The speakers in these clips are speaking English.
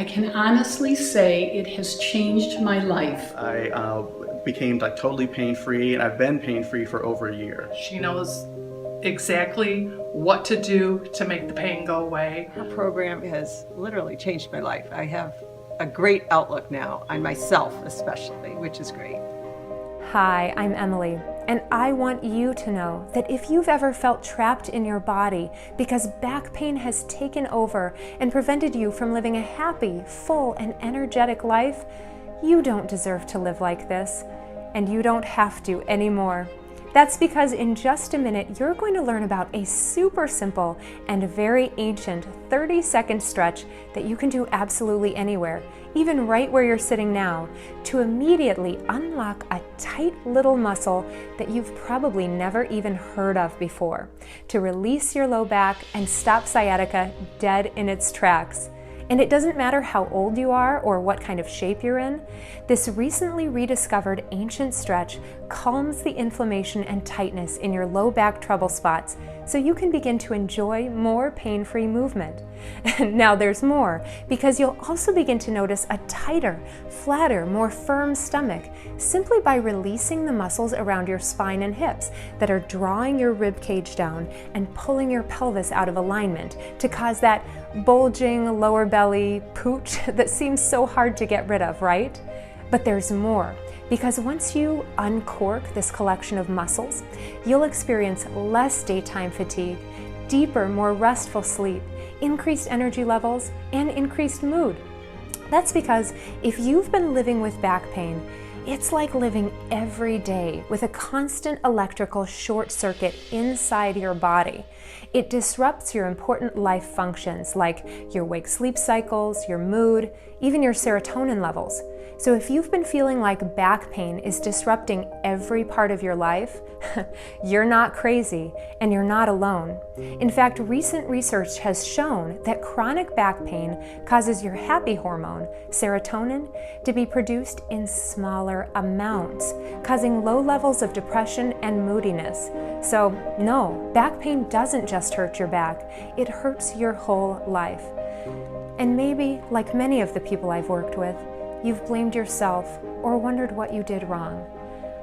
I can honestly say it has changed my life. I became totally pain-free, and I've been pain-free for over a year. She knows exactly what to do to make the pain go away. Her program has literally changed my life. I have a great outlook now on myself especially, which is great. Hi, I'm Emily, and I want you to know that if you've ever felt trapped in your body because back pain has taken over and prevented you from living a happy, full, and energetic life, you don't deserve to live like this, and you don't have to anymore. That's because in just a minute, you're going to learn about a super simple and very ancient 30-second stretch that you can do absolutely anywhere, even right where you're sitting now, to immediately unlock a tight little muscle that you've probably never even heard of before, to release your low back and stop sciatica dead in its tracks. And it doesn't matter how old you are or what kind of shape you're in, this recently rediscovered ancient stretch calms the inflammation and tightness in your low back trouble spots so you can begin to enjoy more pain-free movement. And now there's more, because you'll also begin to notice a tighter, flatter, more firm stomach simply by releasing the muscles around your spine and hips that are drawing your rib cage down and pulling your pelvis out of alignment to cause that bulging lower belly pooch that seems so hard to get rid of, right? But there's more, because once you uncork this collection of muscles, you'll experience less daytime fatigue, deeper, more restful sleep, increased energy levels, and increased mood. That's because if you've been living with back pain, it's like living every day with a constant electrical short circuit inside your body. It disrupts your important life functions like your wake-sleep cycles, your mood, even your serotonin levels. So if you've been feeling like back pain is disrupting every part of your life, you're not crazy and you're not alone. In fact, recent research has shown that chronic back pain causes your happy hormone, serotonin, to be produced in smaller amounts, causing low levels of depression and moodiness. So no, back pain doesn't just hurt your back, it hurts your whole life. And maybe, like many of the people I've worked with, you've blamed yourself or wondered what you did wrong.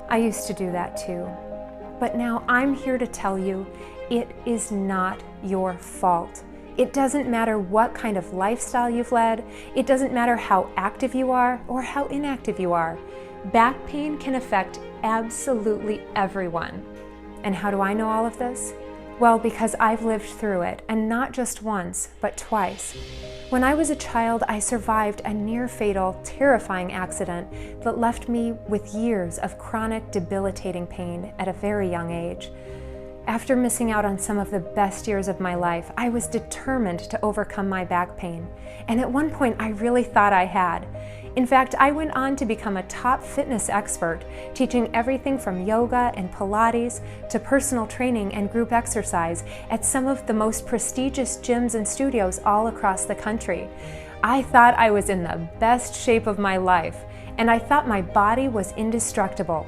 I used to do that too. But now I'm here to tell you, it is not your fault. It doesn't matter what kind of lifestyle you've led. It doesn't matter how active you are or how inactive you are. Back pain can affect absolutely everyone. And how do I know all of this? Well, because I've lived through it, and not just once, but twice. When I was a child, I survived a near-fatal, terrifying accident that left me with years of chronic, debilitating pain at a very young age. After missing out on some of the best years of my life, I was determined to overcome my back pain, and at one point I really thought I had. In fact, I went on to become a top fitness expert, teaching everything from yoga and Pilates to personal training and group exercise at some of the most prestigious gyms and studios all across the country. I thought I was in the best shape of my life, and I thought my body was indestructible.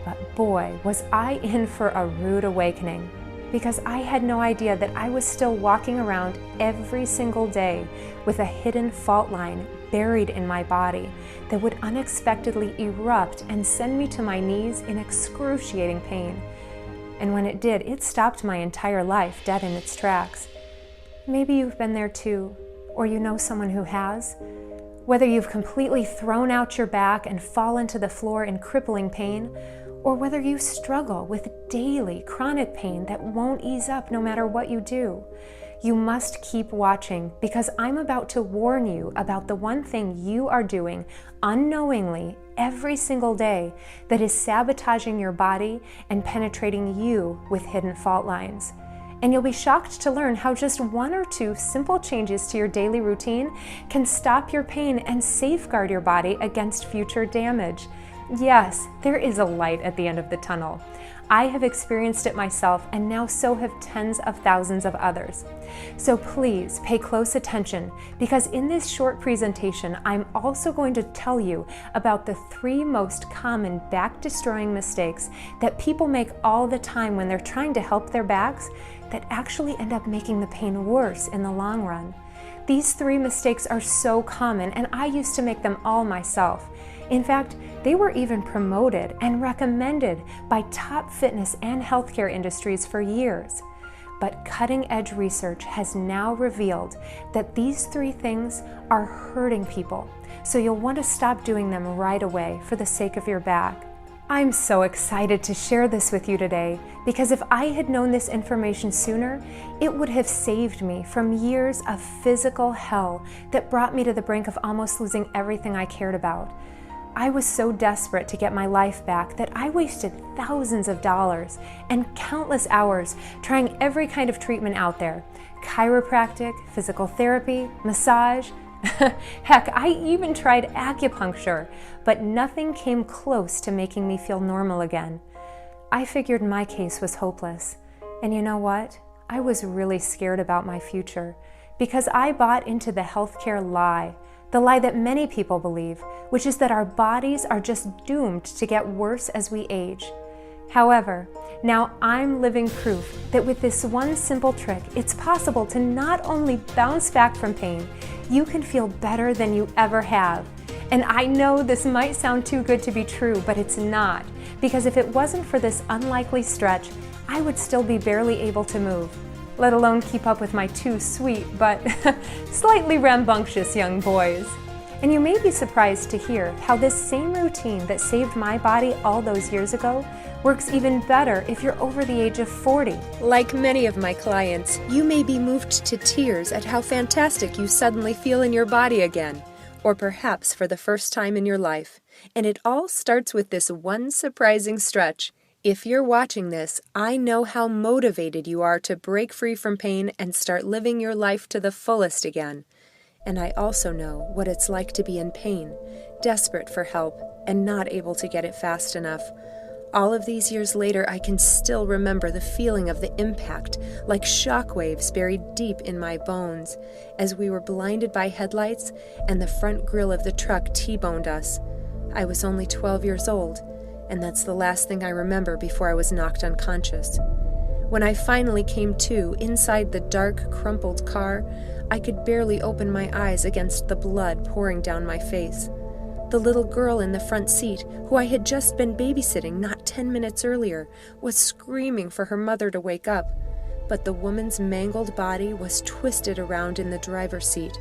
But boy, was I in for a rude awakening, because I had no idea that I was still walking around every single day with a hidden fault line buried in my body that would unexpectedly erupt and send me to my knees in excruciating pain. And when it did, it stopped my entire life dead in its tracks. Maybe you've been there too, or you know someone who has. Whether you've completely thrown out your back and fallen to the floor in crippling pain, or whether you struggle with daily chronic pain that won't ease up no matter what you do. You must keep watching, because I'm about to warn you about the one thing you are doing unknowingly every single day that is sabotaging your body and penetrating you with hidden fault lines. And you'll be shocked to learn how just one or two simple changes to your daily routine can stop your pain and safeguard your body against future damage. Yes, there is a light at the end of the tunnel. I have experienced it myself, and now so have tens of thousands of others. So please pay close attention, because in this short presentation, I'm also going to tell you about the 3 most common back-destroying mistakes that people make all the time when they're trying to help their backs that actually end up making the pain worse in the long run. These 3 mistakes are so common, and I used to make them all myself. In fact, they were even promoted and recommended by top fitness and healthcare industries for years. But cutting-edge research has now revealed that these 3 things are hurting people, so you'll want to stop doing them right away for the sake of your back. I'm so excited to share this with you today because if I had known this information sooner, it would have saved me from years of physical hell that brought me to the brink of almost losing everything I cared about. I was so desperate to get my life back that I wasted thousands of dollars and countless hours trying every kind of treatment out there: chiropractic, physical therapy, massage. Heck, I even tried acupuncture, but nothing came close to making me feel normal again. I figured my case was hopeless. And you know what? I was really scared about my future because I bought into the healthcare lie. The lie that many people believe, which is that our bodies are just doomed to get worse as we age. However, now I'm living proof that with this one simple trick, it's possible to not only bounce back from pain, you can feel better than you ever have. And I know this might sound too good to be true, but it's not, because if it wasn't for this unlikely stretch, I would still be barely able to move, let alone keep up with my 2 sweet but slightly rambunctious young boys. And you may be surprised to hear how this same routine that saved my body all those years ago works even better if you're over the age of 40. Like many of my clients, you may be moved to tears at how fantastic you suddenly feel in your body again, or perhaps for the first time in your life. And it all starts with this one surprising stretch. If you're watching this, I know how motivated you are to break free from pain and start living your life to the fullest again. And I also know what it's like to be in pain, desperate for help, and not able to get it fast enough. All of these years later, I can still remember the feeling of the impact, like shockwaves buried deep in my bones, as we were blinded by headlights and the front grille of the truck T-boned us. I was only 12 years old, and that's the last thing I remember before I was knocked unconscious. When I finally came to inside the dark, crumpled car, I could barely open my eyes against the blood pouring down my face. The little girl in the front seat, who I had just been babysitting not 10 minutes earlier, was screaming for her mother to wake up, but the woman's mangled body was twisted around in the driver's seat,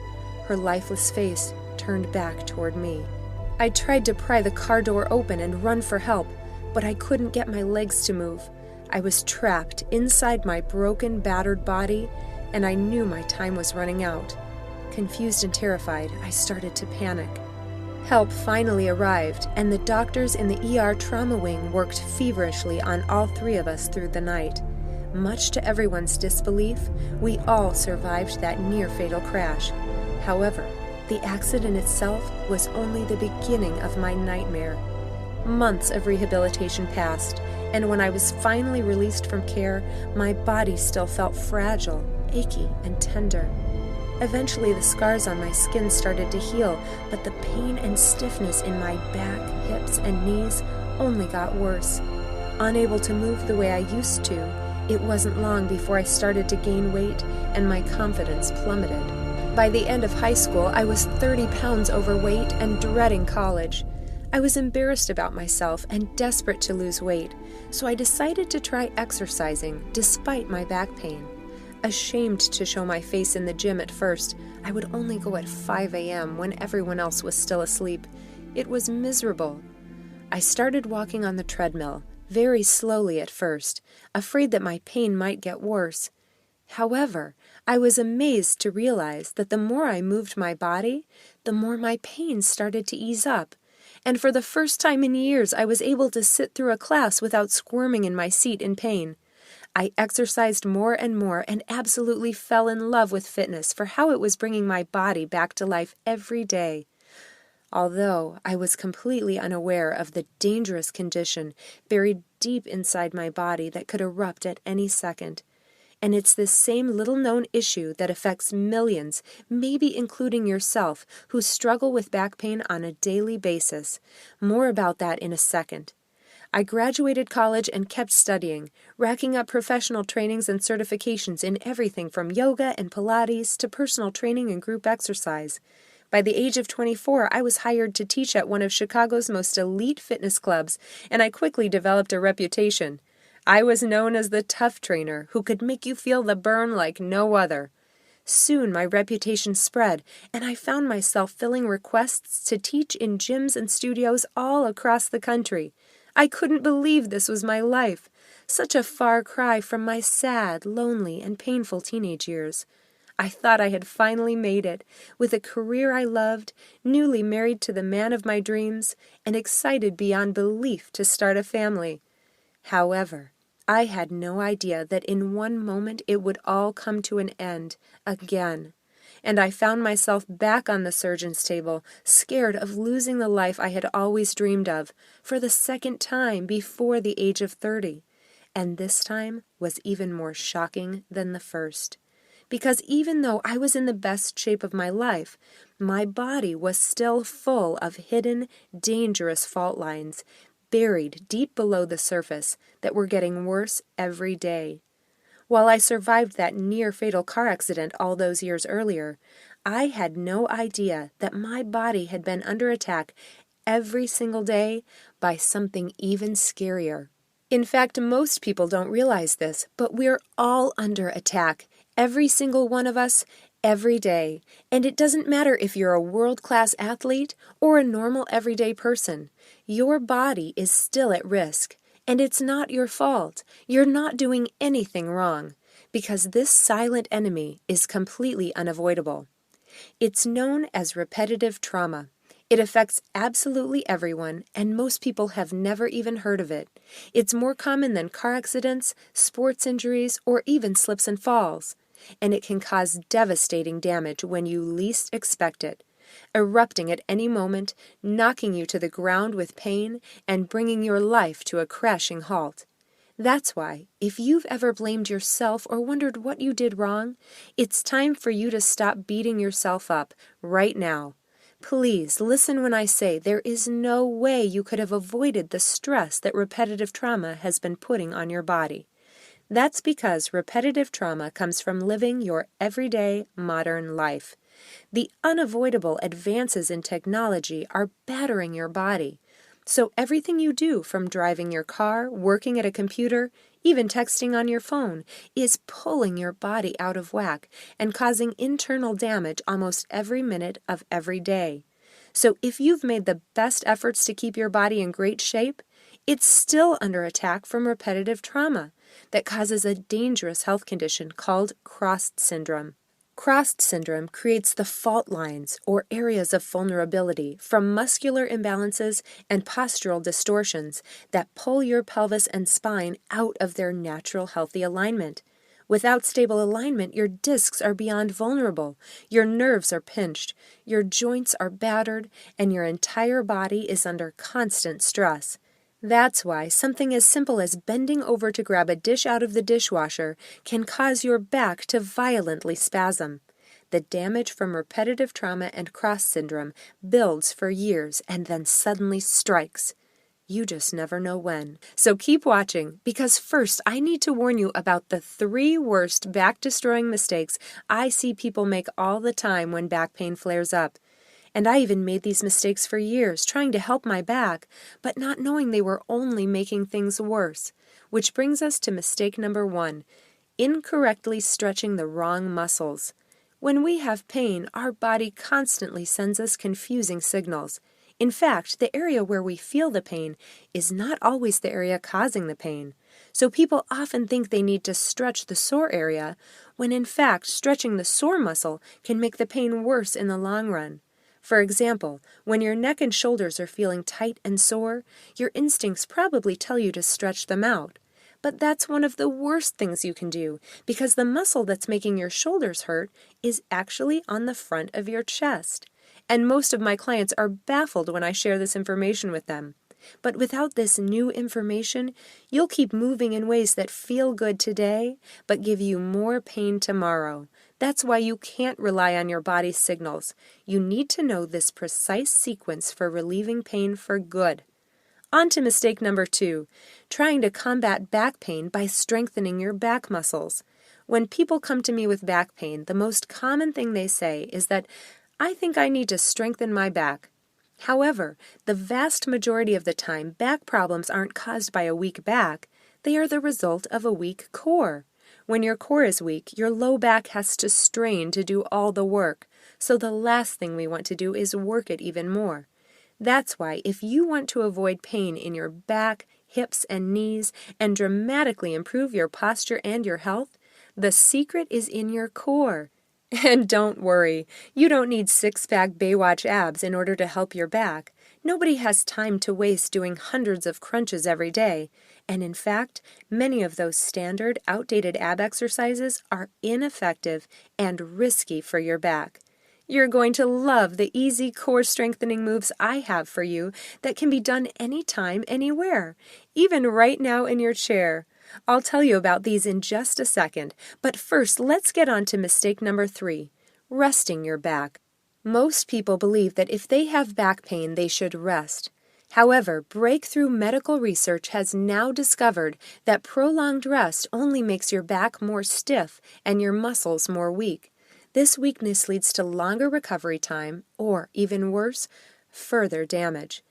her lifeless face turned back toward me. I tried to pry the car door open and run for help, but I couldn't get my legs to move. I was trapped inside my broken, battered body, and I knew my time was running out. Confused and terrified, I started to panic. Help finally arrived, and the doctors in the ER trauma wing worked feverishly on all 3 of us through the night. Much to everyone's disbelief, we all survived that near-fatal crash. However, the accident itself was only the beginning of my nightmare. Months of rehabilitation passed, and when I was finally released from care, my body still felt fragile, achy, and tender. Eventually, the scars on my skin started to heal, but the pain and stiffness in my back, hips, and knees only got worse. Unable to move the way I used to, it wasn't long before I started to gain weight and my confidence plummeted. By the end of high school, I was 30 pounds overweight and dreading college. I was embarrassed about myself and desperate to lose weight, so I decided to try exercising despite my back pain. Ashamed to show my face in the gym at first, I would only go at 5 a.m. when everyone else was still asleep. It was miserable. I started walking on the treadmill, very slowly at first, afraid that my pain might get worse. However, I was amazed to realize that the more I moved my body, the more my pain started to ease up. And for the first time in years, I was able to sit through a class without squirming in my seat in pain. I exercised more and more and absolutely fell in love with fitness for how it was bringing my body back to life every day. Although I was completely unaware of the dangerous condition buried deep inside my body that could erupt at any second. And it's this same little-known issue that affects millions, maybe including yourself, who struggle with back pain on a daily basis. More about that in a second. I graduated college and kept studying, racking up professional trainings and certifications in everything from yoga and Pilates to personal training and group exercise. By the age of 24, I was hired to teach at one of Chicago's most elite fitness clubs, and I quickly developed a reputation. I was known as the tough trainer who could make you feel the burn like no other. Soon my reputation spread, and I found myself filling requests to teach in gyms and studios all across the country. I couldn't believe this was my life. Such a far cry from my sad, lonely, and painful teenage years. I thought I had finally made it, with a career I loved, newly married to the man of my dreams, and excited beyond belief to start a family. However, I had no idea that in one moment it would all come to an end, again. And I found myself back on the surgeon's table, scared of losing the life I had always dreamed of, for the second time before the age of 30. And this time was even more shocking than the first. Because even though I was in the best shape of my life, my body was still full of hidden, dangerous fault lines, buried deep below the surface, that were getting worse every day. While I survived that near-fatal car accident all those years earlier, I had no idea that my body had been under attack every single day by something even scarier. In fact, most people don't realize this, but we're all under attack, every single one of us, every day. And it doesn't matter if you're a world-class athlete or a normal everyday person. Your body is still at risk. And it's not your fault. You're not doing anything wrong, because this silent enemy is completely unavoidable. It's known as repetitive trauma. It affects absolutely everyone, and most people have never even heard of it. It's more common than car accidents, sports injuries, or even slips and falls. And it can cause devastating damage when you least expect it, erupting at any moment, knocking you to the ground with pain, and bringing your life to a crashing halt. That's why, if you've ever blamed yourself or wondered what you did wrong, it's time for you to stop beating yourself up right now. Please listen when I say there is no way you could have avoided the stress that repetitive trauma has been putting on your body. That's because repetitive trauma comes from living your everyday modern life. The unavoidable advances in technology are battering your body. So everything you do, from driving your car, working at a computer, even texting on your phone, is pulling your body out of whack and causing internal damage almost every minute of every day. So if you've made the best efforts to keep your body in great shape, it's still under attack from repetitive trauma that causes a dangerous health condition called CROSS syndrome. CROSS syndrome creates the fault lines, or areas of vulnerability, from muscular imbalances and postural distortions that pull your pelvis and spine out of their natural healthy alignment. Without stable alignment, your discs are beyond vulnerable, your nerves are pinched, your joints are battered, and your entire body is under constant stress. That's why something as simple as bending over to grab a dish out of the dishwasher can cause your back to violently spasm. The damage from repetitive trauma and CROSS syndrome builds for years and then suddenly strikes. You just never know when. So keep watching, because first I need to warn you about the 3 worst back-destroying mistakes I see people make all the time when back pain flares up. And I even made these mistakes for years, trying to help my back, but not knowing they were only making things worse. Which brings us to mistake number 1, incorrectly stretching the wrong muscles. When we have pain, our body constantly sends us confusing signals. In fact, the area where we feel the pain is not always the area causing the pain. So people often think they need to stretch the sore area, when in fact stretching the sore muscle can make the pain worse in the long run. For example, when your neck and shoulders are feeling tight and sore, your instincts probably tell you to stretch them out. But that's one of the worst things you can do, because the muscle that's making your shoulders hurt is actually on the front of your chest. And most of my clients are baffled when I share this information with them. But without this new information, you'll keep moving in ways that feel good today, but give you more pain tomorrow. That's why you can't rely on your body's signals. You need to know this precise sequence for relieving pain for good. On to mistake number 2, trying to combat back pain by strengthening your back muscles. When people come to me with back pain, the most common thing they say is that, "I think I need to strengthen my back." However, the vast majority of the time, back problems aren't caused by a weak back. They are the result of a weak core. When your core is weak, your low back has to strain to do all the work. So the last thing we want to do is work it even more. That's why if you want to avoid pain in your back, hips, and knees, and dramatically improve your posture and your health, the secret is in your core. And don't worry, you don't need six-pack Baywatch abs in order to help your back. Nobody has time to waste doing hundreds of crunches every day. And in fact, many of those standard, outdated ab exercises are ineffective and risky for your back. You're going to love the easy core strengthening moves I have for you that can be done anytime, anywhere, even right now in your chair. I'll tell you about these in just a second, but first let's get on to mistake number 3, resting your back. Most people believe that if they have back pain, they should rest. However, breakthrough medical research has now discovered that prolonged rest only makes your back more stiff and your muscles more weak. This weakness leads to longer recovery time, or, even worse, further damage.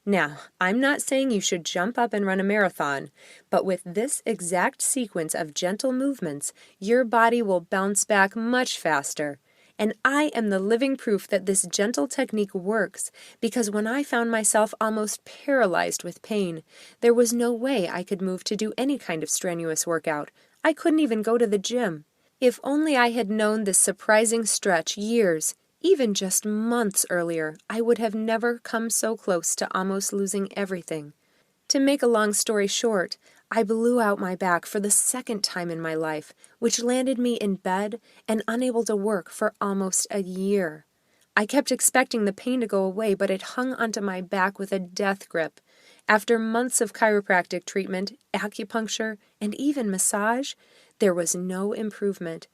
Now, I'm not saying you should jump up and run a marathon, but with this exact sequence of gentle movements, your body will bounce back much faster. And I am the living proof that this gentle technique works, because when I found myself almost paralyzed with pain, there was no way I could move to do any kind of strenuous workout. I couldn't even go to the gym. If only I had known this surprising stretch years, even just months earlier, I would have never come so close to almost losing everything. To make a long story short, I blew out my back for the second time in my life, which landed me in bed and unable to work for almost a year. I kept expecting the pain to go away, but it hung onto my back with a death grip. After months of chiropractic treatment, acupuncture, and even massage, there was no improvement.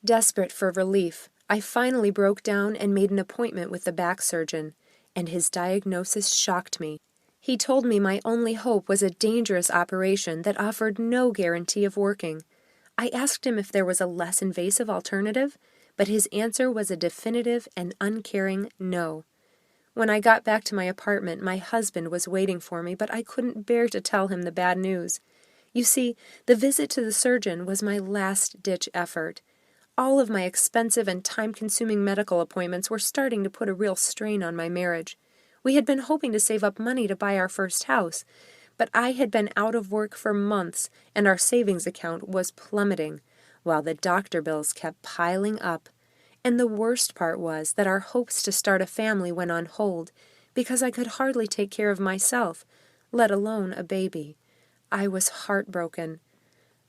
Desperate for relief, I finally broke down and made an appointment with the back surgeon, and his diagnosis shocked me. He told me my only hope was a dangerous operation that offered no guarantee of working. I asked him if there was a less invasive alternative, but his answer was a definitive and uncaring no. When I got back to my apartment, my husband was waiting for me, but I couldn't bear to tell him the bad news. You see, the visit to the surgeon was my last-ditch effort. All of my expensive and time-consuming medical appointments were starting to put a real strain on my marriage. We had been hoping to save up money to buy our first house, but I had been out of work for months, and our savings account was plummeting, while the doctor bills kept piling up. And the worst part was that our hopes to start a family went on hold, because I could hardly take care of myself, let alone a baby. I was heartbroken.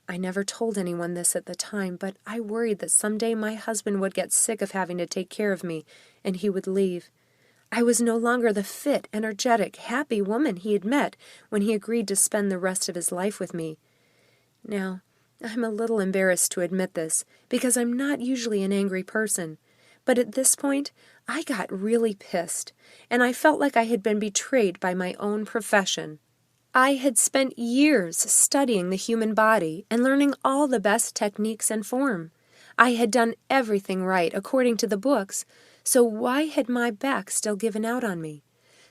I never told anyone this at the time, but I worried that someday my husband would get sick of having to take care of me, and he would leave. I was no longer the fit, energetic, happy woman he had met when he agreed to spend the rest of his life with me. Now, I'm a little embarrassed to admit this, because I'm not usually an angry person, but at this point, I got really pissed, and I felt like I had been betrayed by my own profession. I had spent years studying the human body and learning all the best techniques and form. I had done everything right according to the books, so why had my back still given out on me?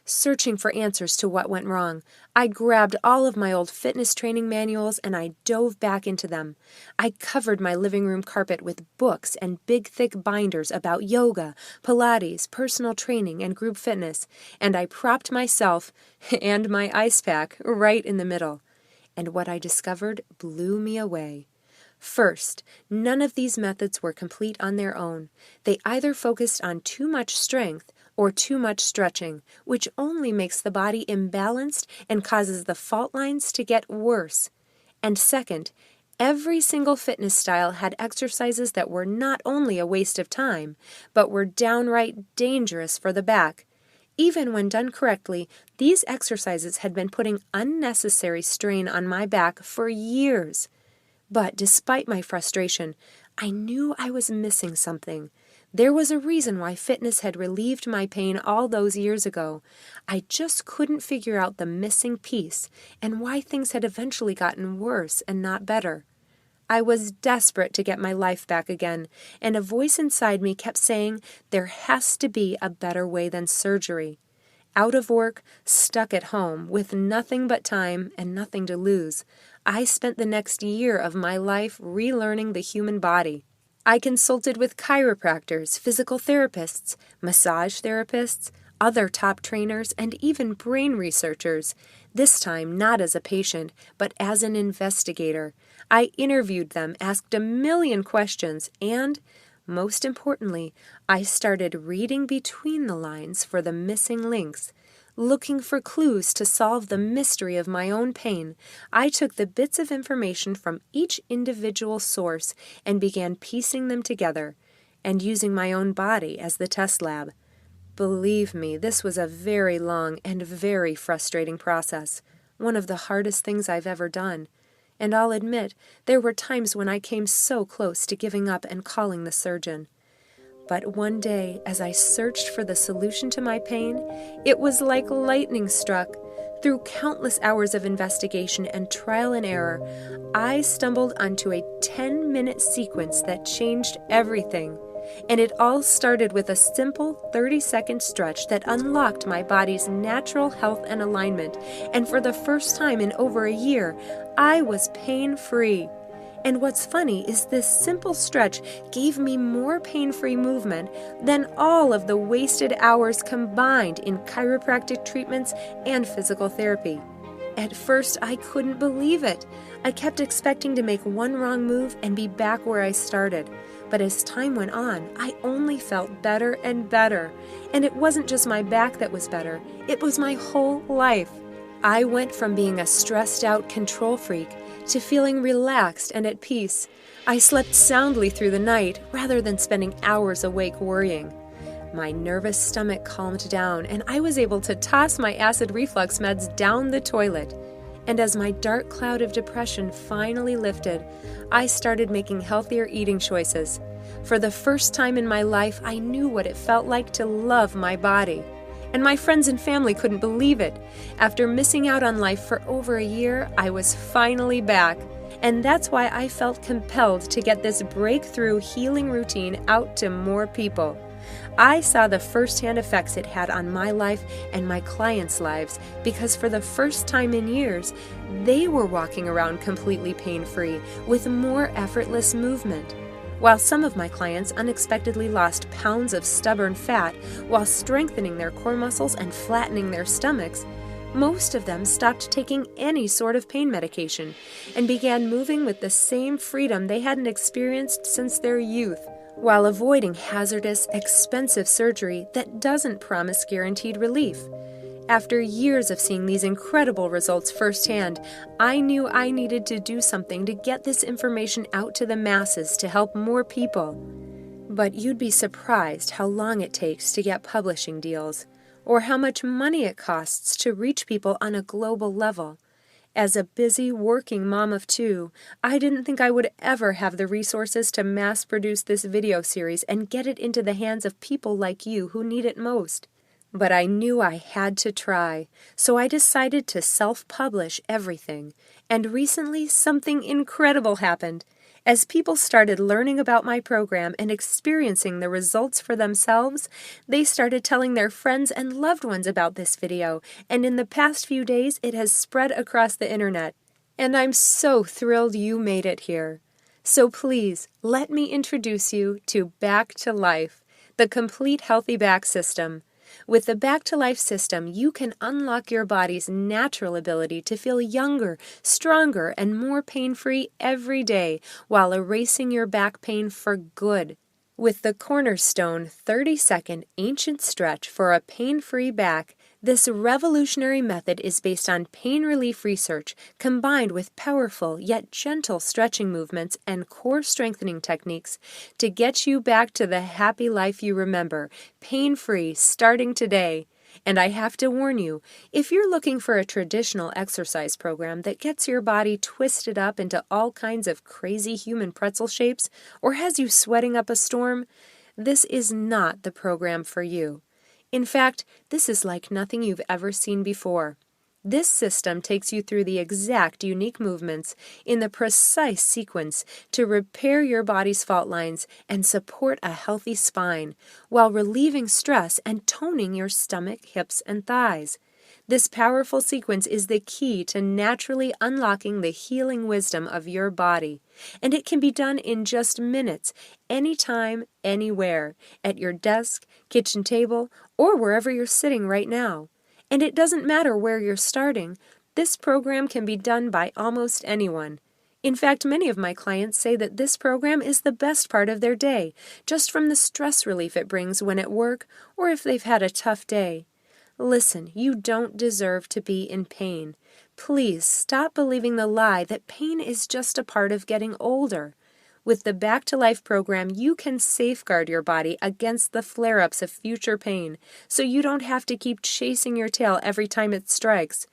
Searching for answers to what went wrong, I grabbed all of my old fitness training manuals and I dove back into them. I covered my living room carpet with books and big thick binders about yoga, Pilates, personal training, and group fitness, and I propped myself and my ice pack right in the middle. And what I discovered blew me away. First, none of these methods were complete on their own. They either focused on too much strength or too much stretching, which only makes the body imbalanced and causes the fault lines to get worse. And second, every single fitness style had exercises that were not only a waste of time, but were downright dangerous for the back. Even when done correctly, these exercises had been putting unnecessary strain on my back for years. But despite my frustration, I knew I was missing something. There was a reason why fitness had relieved my pain all those years ago. I just couldn't figure out the missing piece and why things had eventually gotten worse and not better. I was desperate to get my life back again, and a voice inside me kept saying there has to be a better way than surgery. Out of work, stuck at home, with nothing but time and nothing to lose, I spent the next year of my life relearning the human body. I consulted with chiropractors, physical therapists, massage therapists, other top trainers, and even brain researchers. This time not as a patient, but as an investigator. I interviewed them, asked a million questions, and, most importantly, I started reading between the lines for the missing links. Looking for clues to solve the mystery of my own pain, I took the bits of information from each individual source and began piecing them together, and using my own body as the test lab. Believe me, this was a very long and very frustrating process, one of the hardest things I've ever done. And I'll admit, there were times when I came so close to giving up and calling the surgeon. But one day, as I searched for the solution to my pain, it was like lightning struck. Through countless hours of investigation and trial and error, I stumbled onto a 10-minute sequence that changed everything. And it all started with a simple 30-second stretch that unlocked my body's natural health and alignment. And for the first time in over a year, I was pain-free. And what's funny is this simple stretch gave me more pain-free movement than all of the wasted hours combined in chiropractic treatments and physical therapy. At first, I couldn't believe it. I kept expecting to make one wrong move and be back where I started. But as time went on, I only felt better and better. And it wasn't just my back that was better, it was my whole life. I went from being a stressed-out control freak to feeling relaxed and at peace. I slept soundly through the night rather than spending hours awake worrying. My nervous stomach calmed down, and I was able to toss my acid reflux meds down the toilet. And as my dark cloud of depression finally lifted, I started making healthier eating choices. For the first time in my life, I knew what it felt like to love my body. And my friends and family couldn't believe it. After missing out on life for over a year, I was finally back. And that's why I felt compelled to get this breakthrough healing routine out to more people. I saw the firsthand effects it had on my life and my clients' lives because for the first time in years, they were walking around completely pain-free with more effortless movement. While some of my clients unexpectedly lost pounds of stubborn fat while strengthening their core muscles and flattening their stomachs, most of them stopped taking any sort of pain medication and began moving with the same freedom they hadn't experienced since their youth, while avoiding hazardous, expensive surgery that doesn't promise guaranteed relief. After years of seeing these incredible results firsthand, I knew I needed to do something to get this information out to the masses to help more people. But you'd be surprised how long it takes to get publishing deals, or how much money it costs to reach people on a global level. As a busy, working mom of two, I didn't think I would ever have the resources to mass produce this video series and get it into the hands of people like you who need it most. But I knew I had to try, so I decided to self-publish everything. And recently, something incredible happened. As people started learning about my program and experiencing the results for themselves, they started telling their friends and loved ones about this video, and in the past few days, it has spread across the internet. And I'm so thrilled you made it here. So please, let me introduce you to Back to Life, the complete healthy back system. With the Back to Life system, you can unlock your body's natural ability to feel younger, stronger, and more pain-free every day while erasing your back pain for good. With the cornerstone 30-second ancient stretch for a pain-free back, this revolutionary method is based on pain relief research combined with powerful yet gentle stretching movements and core strengthening techniques to get you back to the happy life you remember, pain-free, starting today. And I have to warn you, if you're looking for a traditional exercise program that gets your body twisted up into all kinds of crazy human pretzel shapes or has you sweating up a storm, this is not the program for you. In fact, this is like nothing you've ever seen before. This system takes you through the exact unique movements in the precise sequence to repair your body's fault lines and support a healthy spine, while relieving stress and toning your stomach, hips, and thighs. This powerful sequence is the key to naturally unlocking the healing wisdom of your body, and it can be done in just minutes, anytime, anywhere, at your desk, kitchen table, or wherever you're sitting right now. And it doesn't matter where you're starting. This program can be done by almost anyone. In fact, many of my clients say that this program is the best part of their day, just from the stress relief it brings when at work or if they've had a tough day. Listen, you don't deserve to be in pain. Please stop believing the lie that pain is just a part of getting older. With the Back to Life program, you can safeguard your body against the flare-ups of future pain, so you don't have to keep chasing your tail every time it strikes.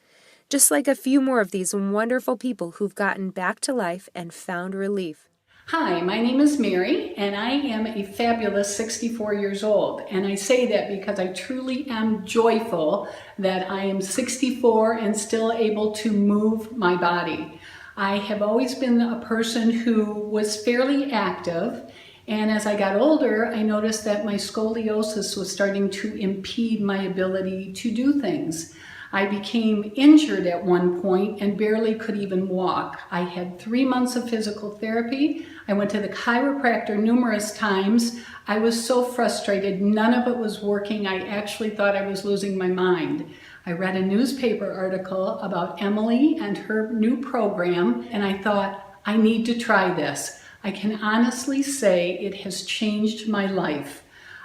Just like a few more of these wonderful people who've gotten back to life and found relief. Hi, my name is Mary, and I am a fabulous 64 years old. And I say that because I truly am joyful that I am 64 and still able to move my body. I have always been a person who was fairly active, and as I got older, I noticed that my scoliosis was starting to impede my ability to do things. I became injured at one point and barely could even walk. I had 3 months of physical therapy. I went to the chiropractor numerous times. I was so frustrated. None of it was working. I actually thought I was losing my mind. I read a newspaper article about Emily and her new program, and I thought, I need to try this. I can honestly say it has changed my life.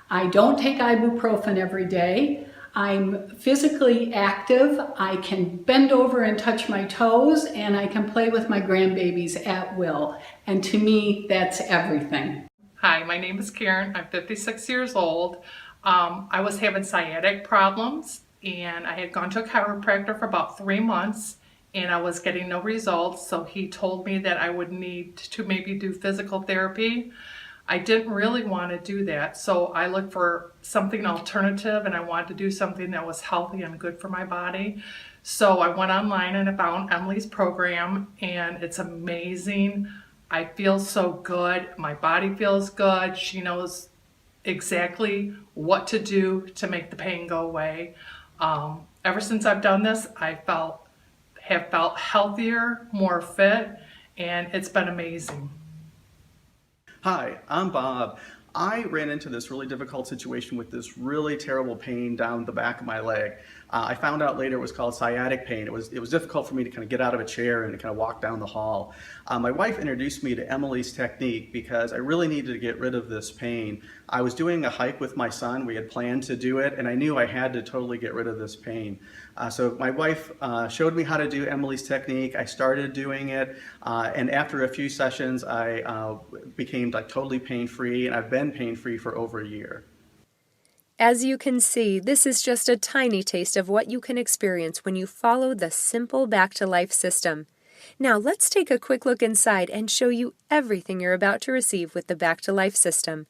I don't take ibuprofen every day. I'm physically active, I can bend over and touch my toes, and I can play with my grandbabies at will. And to me, that's everything. Hi, my name is Karen. I'm 56 years old. I was having sciatic problems, and I had gone to a chiropractor for about 3 months, and I was getting no results, so he told me that I would need to maybe do physical therapy. I didn't really want to do that, so I looked for something alternative, and I wanted to do something that was healthy and good for my body. So I went online and I found Emily's program, and it's amazing. I feel so good. My body feels good. She knows exactly what to do to make the pain go away. Ever since I've done this, have felt healthier, more fit, and it's been amazing. Hi, I'm Bob. I ran into this really difficult situation with this really terrible pain down the back of my leg. I found out later it was called sciatic pain. It was difficult for me to kind of get out of a chair and kind of walk down the hall. My wife introduced me to Emily's technique because I really needed to get rid of this pain. I was doing a hike with my son. We had planned to do it, and I knew I had to totally get rid of this pain. So my wife showed me how to do Emily's technique. I started doing it, and after a few sessions, I became like totally pain-free, and I've been pain-free for over a year. As you can see, this is just a tiny taste of what you can experience when you follow the simple Back to Life system. Now let's take a quick look inside and show you everything you're about to receive with the Back to Life system.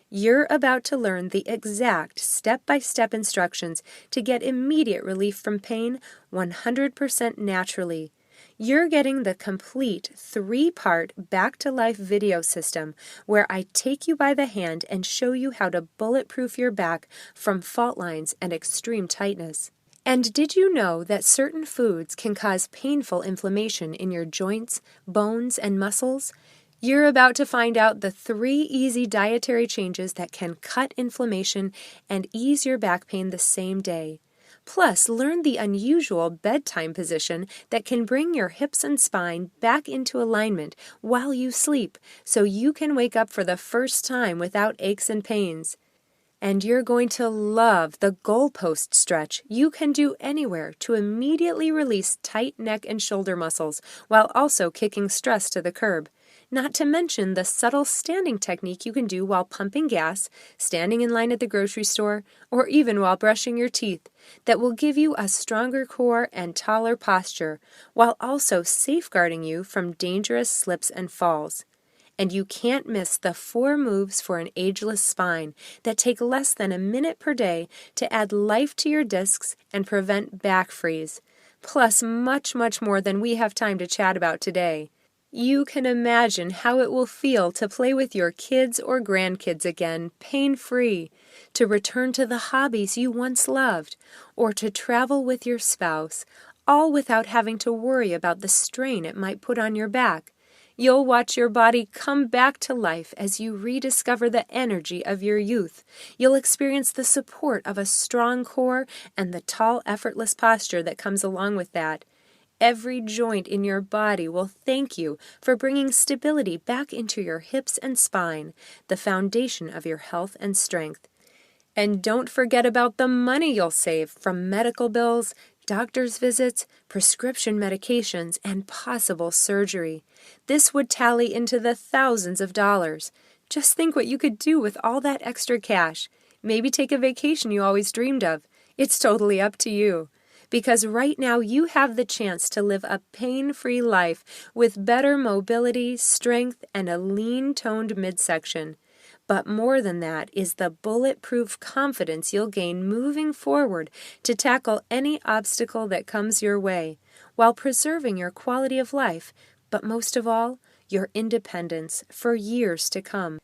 You're about to learn the exact step-by-step instructions to get immediate relief from pain 100% naturally. You're getting the complete 3-part Back to Life video system where I take you by the hand and show you how to bulletproof your back from fault lines and extreme tightness. And did you know that certain foods can cause painful inflammation in your joints, bones, and muscles? You're about to find out the 3 easy dietary changes that can cut inflammation and ease your back pain the same day. Plus, learn the unusual bedtime position that can bring your hips and spine back into alignment while you sleep, so you can wake up for the first time without aches and pains. And you're going to love the goalpost stretch you can do anywhere to immediately release tight neck and shoulder muscles while also kicking stress to the curb. Not to mention the subtle standing technique you can do while pumping gas, standing in line at the grocery store, or even while brushing your teeth, that will give you a stronger core and taller posture, while also safeguarding you from dangerous slips and falls. And you can't miss the 4 moves for an ageless spine that take less than a minute per day to add life to your discs and prevent back freeze. Plus much, much more than we have time to chat about today. You can imagine how it will feel to play with your kids or grandkids again, pain-free, to return to the hobbies you once loved, or to travel with your spouse, all without having to worry about the strain it might put on your back. You'll watch your body come back to life as you rediscover the energy of your youth. You'll experience the support of a strong core and the tall, effortless posture that comes along with that. Every joint in your body will thank you for bringing stability back into your hips and spine, the foundation of your health and strength. And don't forget about the money you'll save from medical bills, doctor's visits, prescription medications, and possible surgery. This would tally into the thousands of dollars. Just think what you could do with all that extra cash. Maybe take a vacation you always dreamed of. It's totally up to you. Because right now you have the chance to live a pain-free life with better mobility, strength, and a lean-toned midsection. But more than that is the bulletproof confidence you'll gain moving forward to tackle any obstacle that comes your way, while preserving your quality of life, but most of all, your independence for years to come.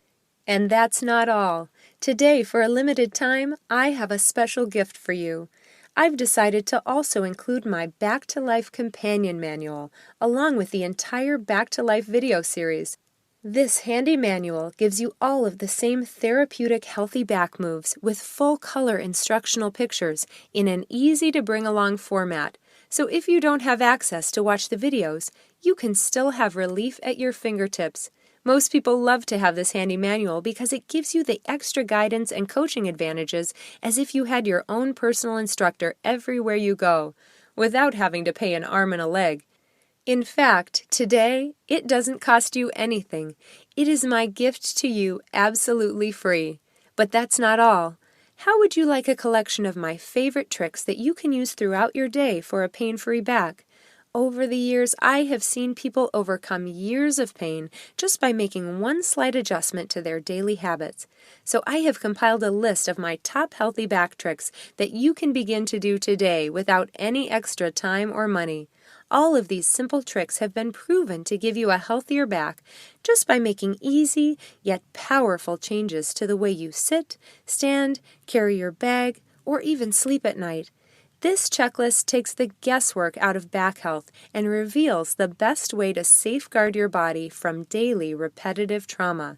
And that's not all. Today, for a limited time, I have a special gift for you. I've decided to also include my Back to Life companion manual, along with the entire Back to Life video series. This handy manual gives you all of the same therapeutic healthy back moves with full color instructional pictures in an easy to bring along format. So if you don't have access to watch the videos, you can still have relief at your fingertips. Most people love to have this handy manual because it gives you the extra guidance and coaching advantages as if you had your own personal instructor everywhere you go, without having to pay an arm and a leg. In fact, today, it doesn't cost you anything. It is my gift to you absolutely free. But that's not all. How would you like a collection of my favorite tricks that you can use throughout your day for a pain-free back? Over the years, I have seen people overcome years of pain just by making one slight adjustment to their daily habits. So I have compiled a list of my top healthy back tricks that you can begin to do today without any extra time or money. All of these simple tricks have been proven to give you a healthier back just by making easy yet powerful changes to the way you sit, stand, carry your bag, or even sleep at night. This checklist takes the guesswork out of back health and reveals the best way to safeguard your body from daily repetitive trauma.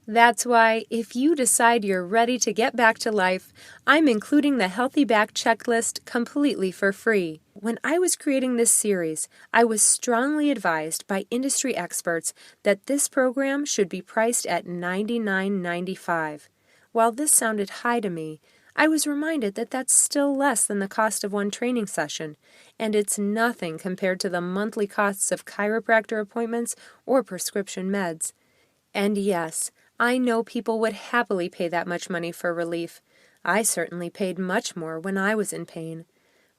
That's why, if you decide you're ready to get back to life, I'm including the Healthy Back Checklist completely for free. When I was creating this series, I was strongly advised by industry experts that this program should be priced at $99.95. While this sounded high to me, I was reminded that that's still less than the cost of one training session, and it's nothing compared to the monthly costs of chiropractor appointments or prescription meds. And yes, I know people would happily pay that much money for relief. I certainly paid much more when I was in pain.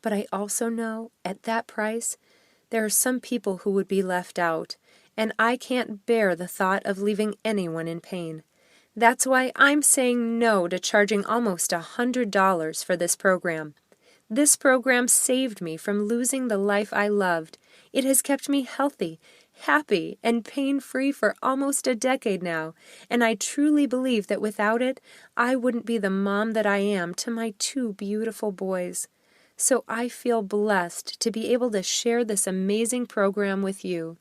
But I also know, at that price, there are some people who would be left out, and I can't bear the thought of leaving anyone in pain. That's why I'm saying no to charging almost $100 for this program. This program saved me from losing the life I loved. It has kept me healthy, happy, and pain-free for almost a decade now, and I truly believe that without it, I wouldn't be the mom that I am to my 2 beautiful boys. So I feel blessed to be able to share this amazing program with you.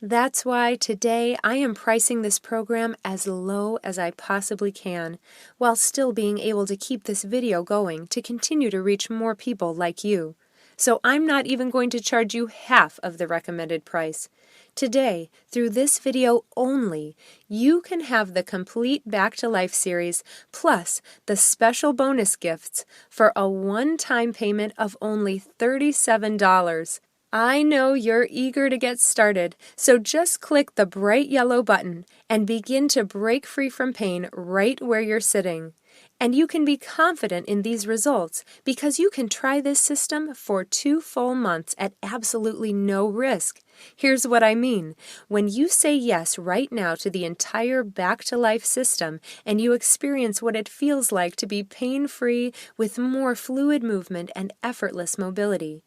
That's why today I am pricing this program as low as I possibly can, while still being able to keep this video going to continue to reach more people like you. So I'm not even going to charge you half of the recommended price. Today, through this video only, you can have the complete Back to Life series plus the special bonus gifts for a one-time payment of only $37. I know you're eager to get started, so just click the bright yellow button and begin to break free from pain right where you're sitting. And you can be confident in these results because you can try this system for 2 full months at absolutely no risk. Here's what I mean. When you say yes right now to the entire Back to Life system and you experience what it feels like to be pain-free with more fluid movement and effortless mobility.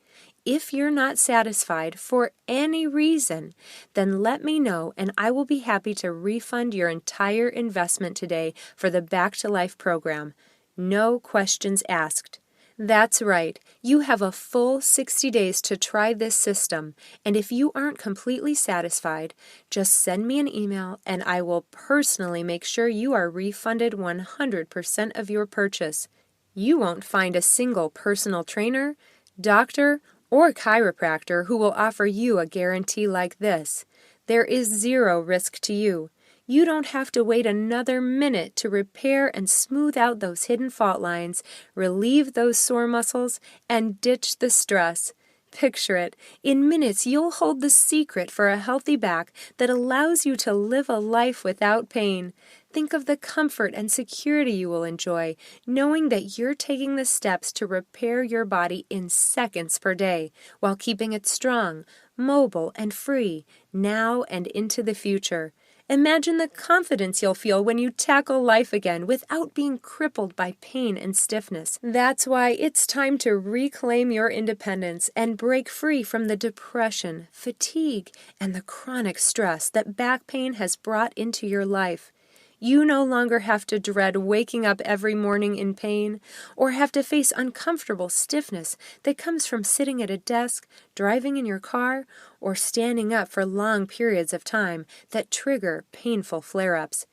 If you're not satisfied for any reason, then let me know and I will be happy to refund your entire investment today for the Back to Life program. No questions asked. That's right. You have a full 60 days to try this system, and if you aren't completely satisfied, just send me an email and I will personally make sure you are refunded 100% of your purchase. You won't find a single personal trainer, doctor, or chiropractor who will offer you a guarantee like this. There is zero risk to you. You don't have to wait another minute to repair and smooth out those hidden fault lines, relieve those sore muscles, and ditch the stress. Picture it. In minutes, you'll hold the secret for a healthy back that allows you to live a life without pain. Think of the comfort and security you will enjoy, knowing that you're taking the steps to repair your body in seconds per day, while keeping it strong, mobile, and free, now and into the future. Imagine the confidence you'll feel when you tackle life again without being crippled by pain and stiffness. That's why it's time to reclaim your independence and break free from the depression, fatigue, and the chronic stress that back pain has brought into your life. You no longer have to dread waking up every morning in pain or have to face uncomfortable stiffness that comes from sitting at a desk, driving in your car, or standing up for long periods of time that trigger painful flare-ups.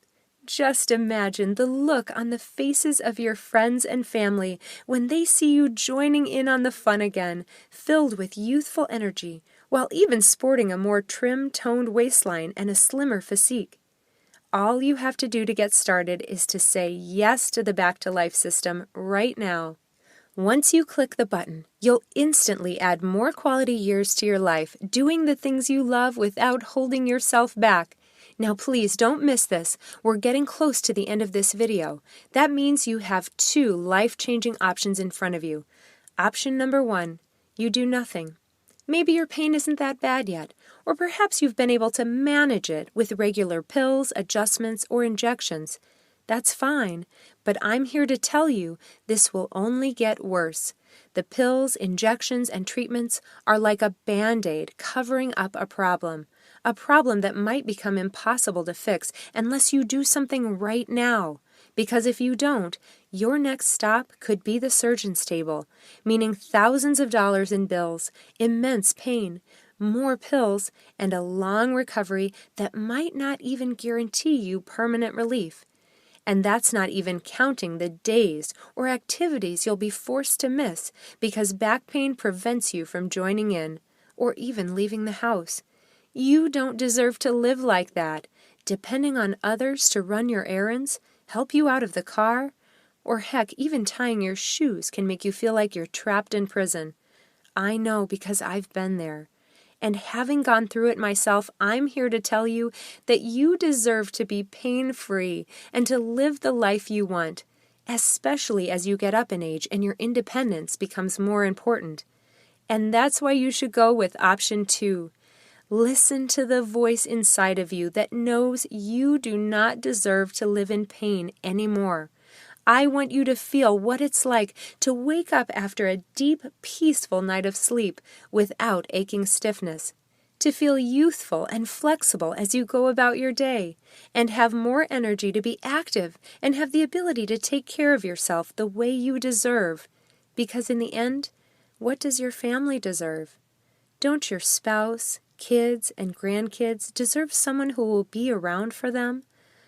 Just imagine the look on the faces of your friends and family when they see you joining in on the fun again, filled with youthful energy, while even sporting a more trim-toned waistline and a slimmer physique. All you have to do to get started is to say yes to the Back to Life system right now. Once you click the button, you'll instantly add more quality years to your life, doing the things you love without holding yourself back. Now please don't miss this. We're getting close to the end of this video. That means you have 2 life-changing options in front of you. Option number 1, you do nothing. Maybe your pain isn't that bad yet, or perhaps you've been able to manage it with regular pills, adjustments, or injections. That's fine, but I'm here to tell you this will only get worse. The pills, injections, and treatments are like a Band-Aid covering up a problem that might become impossible to fix unless you do something right now. Because if you don't, your next stop could be the surgeon's table, meaning thousands of dollars in bills, immense pain, more pills, and a long recovery that might not even guarantee you permanent relief. And that's not even counting the days or activities you'll be forced to miss because back pain prevents you from joining in or even leaving the house. You don't deserve to live like that, depending on others to run your errands, help you out of the car, or heck, even tying your shoes can make you feel like you're trapped in prison. I know because I've been there. And having gone through it myself, I'm here to tell you that you deserve to be pain-free and to live the life you want, especially as you get up in age and your independence becomes more important. And that's why you should go with option 2. Listen to the voice inside of you that knows you do not deserve to live in pain anymore. I want you to feel what it's like to wake up after a deep, peaceful night of sleep without aching stiffness, to feel youthful and flexible as you go about your day, and have more energy to be active and have the ability to take care of yourself the way you deserve. Because in the end, what does your family deserve? Don't your spouse, kids, and grandkids deserve someone who will be around for them?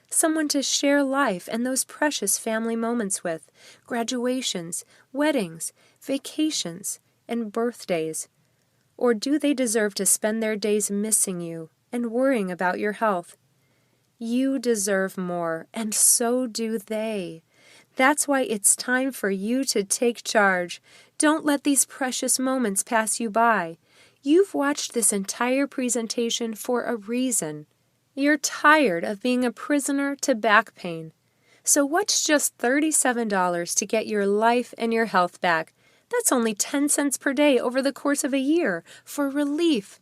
Someone to share life and those precious family moments with, graduations, weddings, vacations, and birthdays? Or do they deserve to spend their days missing you and worrying about your health? You deserve more, and so do they. That's why it's time for you to take charge. Don't let these precious moments pass you by. You've watched this entire presentation for a reason. You're tired of being a prisoner to back pain. So what's just $37 to get your life and your health back? That's only 10 cents per day over the course of a year for relief.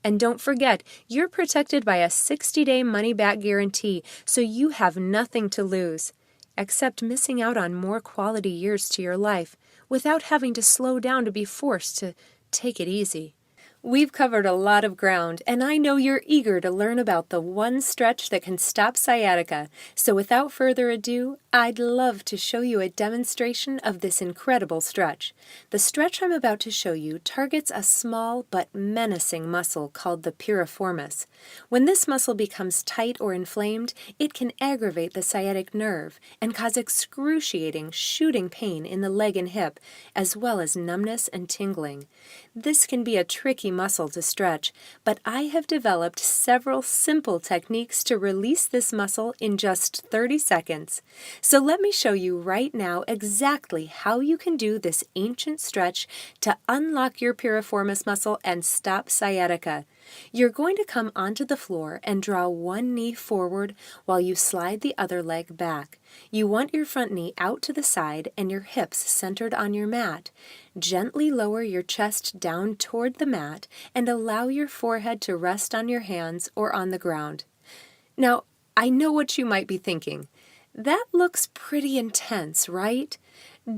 And don't forget, you're protected by a 60-day money-back guarantee, so you have nothing to lose, except missing out on more quality years to your life without having to slow down to be forced to take it easy. We've covered a lot of ground, and I know you're eager to learn about the one stretch that can stop sciatica. So without further ado, I'd love to show you a demonstration of this incredible stretch. The stretch I'm about to show you targets a small but menacing muscle called the piriformis. When this muscle becomes tight or inflamed, it can aggravate the sciatic nerve and cause excruciating shooting pain in the leg and hip, as well as numbness and tingling. This can be a tricky muscle to stretch, but I have developed several simple techniques to release this muscle in just 30 seconds. So let me show you right now exactly how you can do this ancient stretch to unlock your piriformis muscle and stop sciatica. You're going to come onto the floor and draw one knee forward while you slide the other leg back. You want your front knee out to the side and your hips centered on your mat. Gently lower your chest down toward the mat and allow your forehead to rest on your hands or on the ground. Now, I know what you might be thinking. That looks pretty intense, right?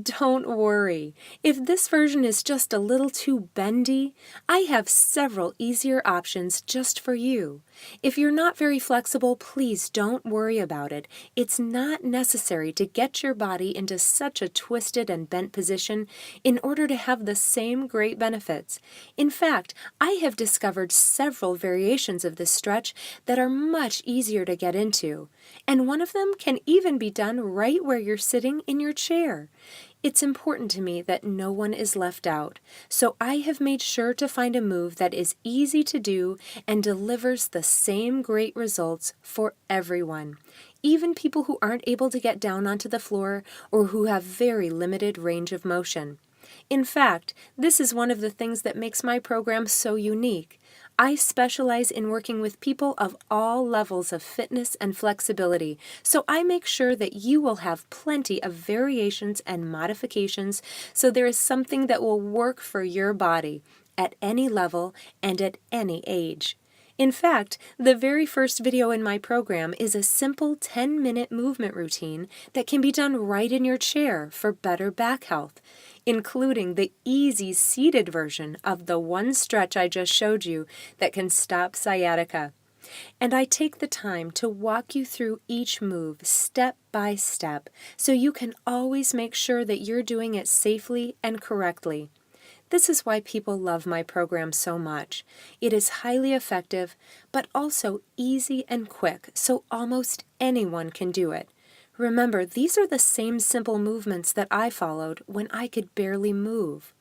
Don't worry. If this version is just a little too bendy, I have several easier options just for you. If you're not very flexible, please don't worry about it. It's not necessary to get your body into such a twisted and bent position in order to have the same great benefits. In fact, I have discovered several variations of this stretch that are much easier to get into, and one of them can even be done right where you're sitting in your chair. It's important to me that no one is left out, so I have made sure to find a move that is easy to do and delivers the same great results for everyone, even people who aren't able to get down onto the floor or who have very limited range of motion. In fact, this is one of the things that makes my program so unique. I specialize in working with people of all levels of fitness and flexibility, so I make sure that you will have plenty of variations and modifications so there is something that will work for your body at any level and at any age. In fact, the very first video in my program is a simple 10-minute movement routine that can be done right in your chair for better back health, including the easy seated version of the one stretch I just showed you that can stop sciatica. And I take the time to walk you through each move step by step so you can always make sure that you're doing it safely and correctly. This is why people love my program so much. It is highly effective, but also easy and quick, so almost anyone can do it. Remember, these are the same simple movements that I followed when I could barely move.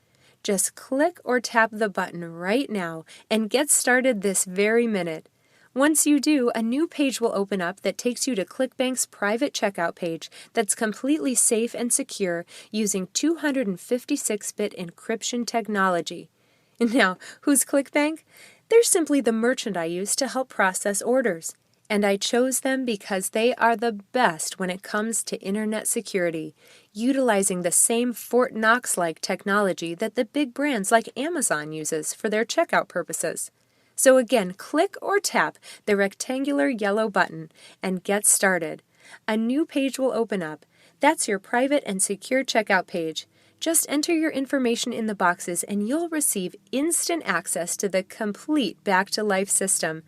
Just click or tap the button right now and get started this very minute. Once you do, a new page will open up that takes you to ClickBank's private checkout page that's completely safe and secure using 256-bit encryption technology. Now, who's ClickBank? They're simply the merchant I use to help process orders. And I chose them because they are the best when it comes to internet security, utilizing the same Fort Knox-like technology that the big brands like Amazon uses for their checkout purposes. So again, click or tap the rectangular yellow button and get started. A new page will open up. That's your private and secure checkout page. Just enter your information in the boxes and you'll receive instant access to the complete Back to Life system.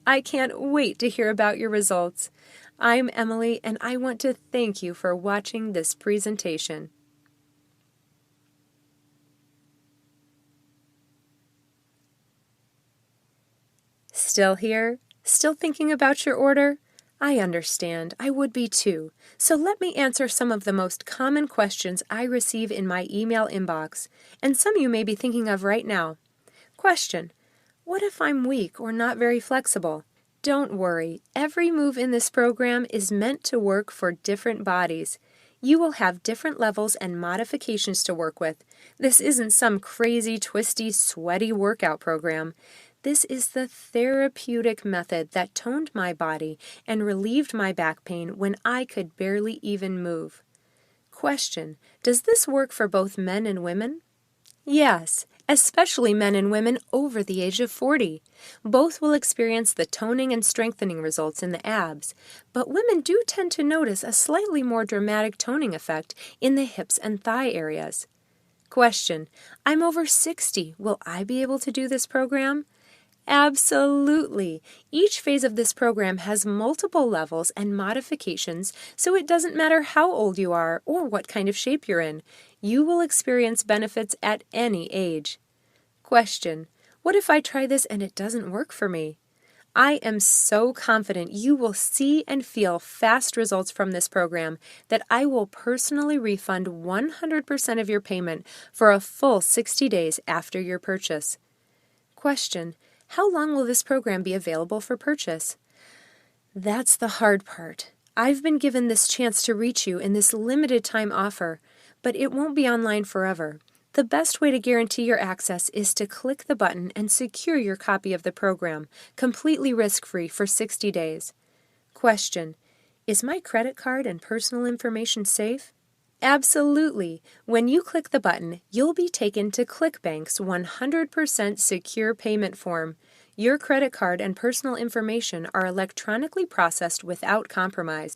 I can't wait to hear about your results. I'm Emily, and I want to thank you for watching this presentation. Still here? Still thinking about your order? I understand. I would be too. So let me answer some of the most common questions I receive in my email inbox, and some you may be thinking of right now. Question: what if I'm weak or not very flexible? Don't worry. Every move in this program is meant to work for different bodies. You will have different levels and modifications to work with. This isn't some crazy, twisty, sweaty workout program. This is the therapeutic method that toned my body and relieved my back pain when I could barely even move. Question: does this work for both men and women? Yes, especially men and women over the age of 40. Both will experience the toning and strengthening results in the abs, but women do tend to notice a slightly more dramatic toning effect in the hips and thigh areas. Question: I'm over 60. Will I be able to do this program? Absolutely. Each phase of this program has multiple levels and modifications, so it doesn't matter how old you are or what kind of shape you're in. You will experience benefits at any age. Question: what if I try this and it doesn't work for me? I am so confident you will see and feel fast results from this program that I will personally refund 100% of your payment for a full 60 days after your purchase. Question: how long will this program be available for purchase? That's the hard part. I've been given this chance to reach you in this limited time offer, but it won't be online forever. The best way to guarantee your access is to click the button and secure your copy of the program, completely risk-free for 60 days. Question: is my credit card and personal information safe? Absolutely. When you click the button, you'll be taken to ClickBank's 100% secure payment form. Your credit card and personal information are electronically processed without compromise.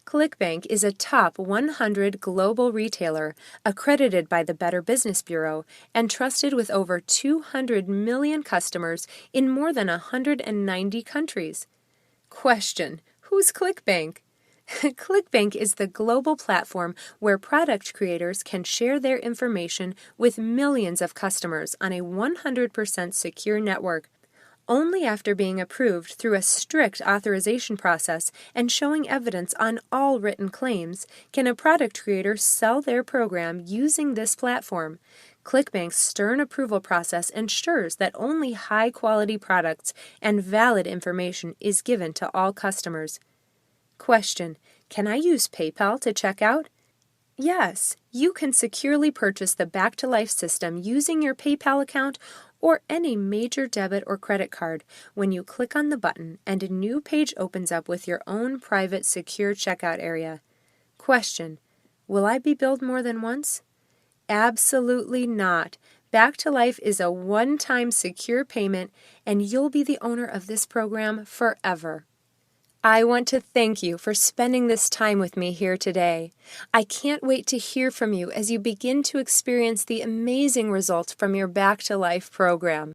ClickBank is a top 100 global retailer, accredited by the Better Business Bureau, and trusted with over 200 million customers in more than 190 countries. Question: who's ClickBank? ClickBank is the global platform where product creators can share their information with millions of customers on a 100% secure network. Only after being approved through a strict authorization process and showing evidence on all written claims can a product creator sell their program using this platform. ClickBank's stern approval process ensures that only high-quality products and valid information is given to all customers. Question: can I use PayPal to check out? Yes, you can securely purchase the Back to Life system using your PayPal account or any major debit or credit card when you click on the button and a new page opens up with your own private secure checkout area. Question: will I be billed more than once? Absolutely not. Back to Life is a one-time secure payment, and you'll be the owner of this program forever. I want to thank you for spending this time with me here today. I can't wait to hear from you as you begin to experience the amazing results from your Back to Life program.